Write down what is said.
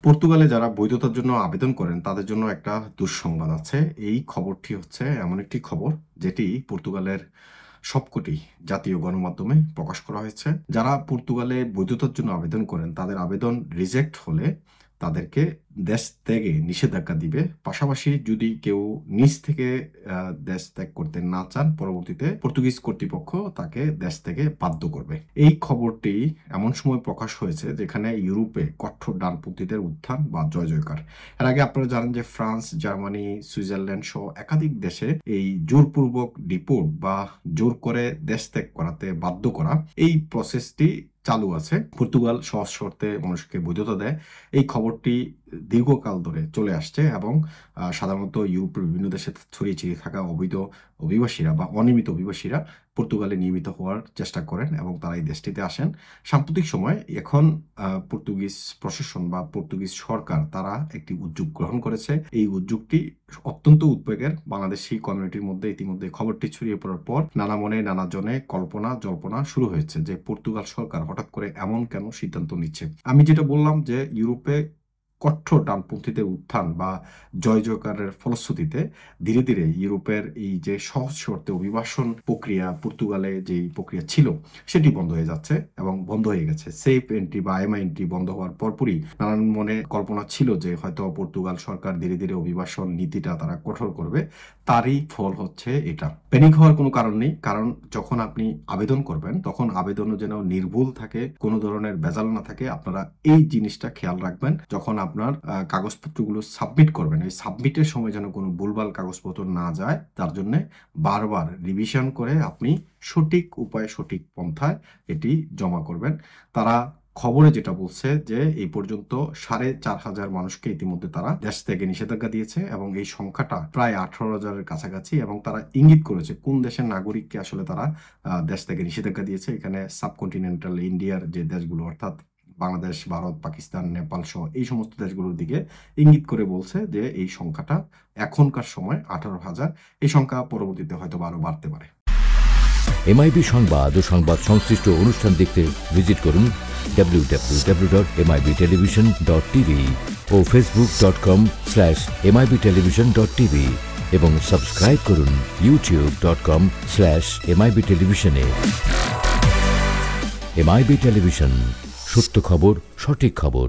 পর্তুগালে যারা বৈধতার জন্য আবেদন করেন তাদের জন্য একটা দুঃসংবাদ আছে। এই খবরটি হচ্ছে এমন একটি খবর যেটি পর্তুগালের সবকটি জাতীয় গণমাধ্যমে প্রকাশ করা হয়েছে। যারা পর্তুগালে বৈধতার জন্য আবেদন করেন তাদের আবেদন রিজেক্ট হলে তাদেরকে দেশ ত্যাগে নিষেধাজ্ঞা দিবে। পাশাপাশি যদি কেউ নিজ থেকে দেশ ত্যাগ করতে না চান, পরবর্তীতে পর্তুগিজ কর্তৃপক্ষ তাকে দেশ থেকে বাধ্য করবে। এই খবরটি এমন সময় প্রকাশ হয়েছে যেখানে ইউরোপে কঠোর ডানপন্থীদের উত্থান বা জয় জয়কার। এর আগে আপনারা জানেন যে ফ্রান্স, জার্মানি, সুইজারল্যান্ড সহ একাধিক দেশে এই জোরপূর্বক ডিপোর্ট বা জোর করে দেশ ত্যাগ করাতে বাধ্য করা এই প্রসেসটি চালু আছে। পর্তুগাল সহজ শর্তে মানুষকে বৈধতা দেয়। এই খবরটি দীর্ঘকাল ধরে চলে আসছে এবং সাধারণত ইউরোপের বিভিন্ন দেশে ছড়িয়ে ছিটিয়ে থাকা অবৈধ অভিবাসীরা বা অনিয়মিত অভিবাসীরা পর্তুগালে নিয়মিত হওয়ার চেষ্টা করেন এবং তারা এই দেশটিতে আসেন। সাম্প্রতিক সময় এখন পর্তুগিজ প্রশাসন বা পর্তুগিজ সরকার তারা একটি উদ্যোগ গ্রহণ করেছে। এই উদ্যোগটি অত্যন্ত উদ্বেগের। বাংলাদেশি কমিউনিটির মধ্যে ইতিমধ্যে খবরটি ছড়িয়ে পড়ার পর নানা মনে নানা জনে কল্পনা জল্পনা শুরু হয়েছে যে পর্তুগাল সরকার হঠাৎ করে এমন কেন সিদ্ধান্ত নিচ্ছে। আমি যেটা বললাম যে ইউরোপে কঠোর ডানপন্থীদের উত্থান বা জয় জয়কারের ফলশ্রুতিতে ধীরে ধীরে ইউরোপের এই যে সহজ শর্তে অভিবাসন প্রক্রিয়া পর্তুগালে যে প্রক্রিয়া ছিল সেটি বন্ধ হয়ে যাচ্ছে এবং বন্ধ হয়ে গেছে। সেফ এন্ট্রি বা আইএমআই এন্ট্রি বন্ধ হওয়ার পরপরই নানান মনে কল্পনা ছিল যে হয়তো পর্তুগাল সরকার ধীরে ধীরে অভিবাসন নীতিটা তারা কঠোর করবে। তারই ফল হচ্ছে এটা। প্যানিক হওয়ার কোনো কারণ নেই, কারণ যখন আপনি আবেদন করবেন তখন আবেদনও যেন নির্ভুল থাকে, কোনো ধরনের ভেজাল না থাকে। আপনারা এই জিনিসটা খেয়াল রাখবেন যখন আপনার কাগজপত্রগুলো সাবমিট করবেন, এই সাবমিটের সময় যেন কোনো ভুলভাল কাগজপত্র না যায়। তার জন্য বারবার রিভিশন করে আপনি সঠিক উপায়ে সঠিক পন্থায় এটি জমা করবেন। তারা খবরে যেটা বলছে যে এই পর্যন্ত 4,500 মানুষকে ইতিমধ্যে তারা দেশ থেকে নিষেধাজ্ঞা দিয়েছে এবং এই সংখ্যাটা প্রায় 18,000-এর কাছাকাছি। এবং তারা ইঙ্গিত করেছে কোন দেশের নাগরিককে আসলে তারা দেশ থেকে নিষেধাজ্ঞা দিয়েছে। এখানে সাবকন্টিনেন্টাল ইন্ডিয়ার যে দেশগুলো অর্থাৎ বাংলাদেশ, ভারত, পাকিস্তান, নেপাল সহ এই সমস্ত দেশগুলোর দিকে ইঙ্গিত করে বলছে যে এই সংখ্যাটা এখনকার সময় 18,000। এই সংখ্যা পরবর্তীতে হয়তো আরো বাড়তে পারে। এমআইবি সংবাদ ও সংবাদ সংশ্লিষ্ট অনুষ্ঠান দেখতে ভিজিট করুন www.mibtelevision.tv ও facebook.com/mibtelevision.tv এবং সাবস্ক্রাইব করুন youtube.com/mibtelevision এ। এমআইবি টেলিভিশন, সত্য খবর, সঠিক খবর।